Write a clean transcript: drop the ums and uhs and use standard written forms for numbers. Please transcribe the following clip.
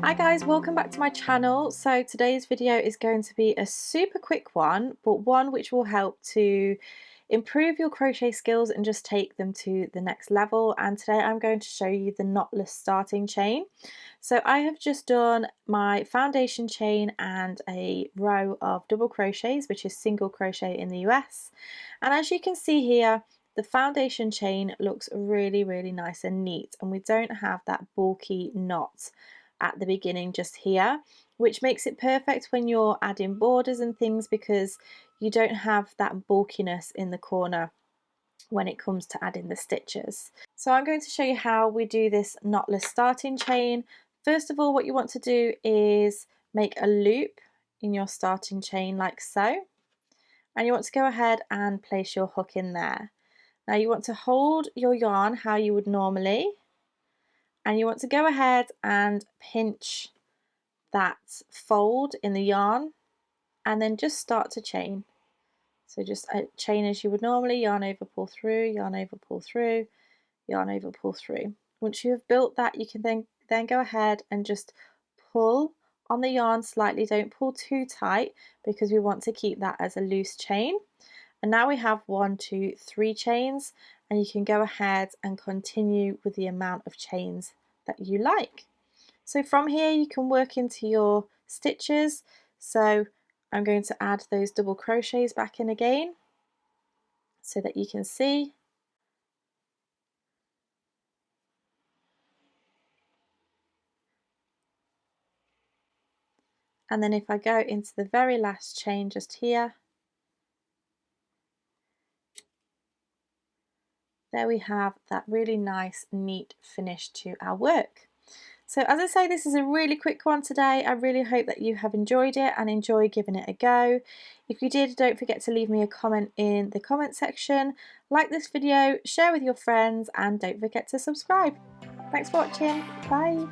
Hi guys, welcome back to my channel. So today's video is going to be a super quick one, but one which will help to improve your crochet skills and just take them to the next level. And today I'm going to show you the knotless starting chain. So I have just done my foundation chain and a row of double crochets, which is single crochet in the US. And as you can see here, the foundation chain looks really nice and neat, and we don't have that bulky knot at the beginning just here, which makes it perfect when you're adding borders and things, because you don't have that bulkiness in the corner when it comes to adding the stitches. So I'm going to show you how we do this knotless starting chain. First of all, what you want to do is make a loop in your starting chain like so, and you want to go ahead and place your hook in there. Now you want to hold your yarn how you would normally, and you want to go ahead and pinch that fold in the yarn and then just start to chain. So just chain as you would normally, yarn over, pull through, yarn over, pull through, yarn over, pull through. Once you have built that, you can then go ahead and just pull on the yarn slightly. Don't pull too tight because we want to keep that as a loose chain. And now we have 1, 2, 3 chains, and you can go ahead and continue with the amount of chains that you like. So from here you can work into your stitches. So I'm going to add those double crochets back in again so that you can see. And then if I go into the very last chain just here, there we have that really nice, neat finish to our work. So as I say, this is a really quick one today. I really hope that you have enjoyed it and enjoy giving it a go. If you did, don't forget to leave me a comment in the comment section. Like this video, share with your friends, and don't forget to subscribe. Thanks for watching. Bye.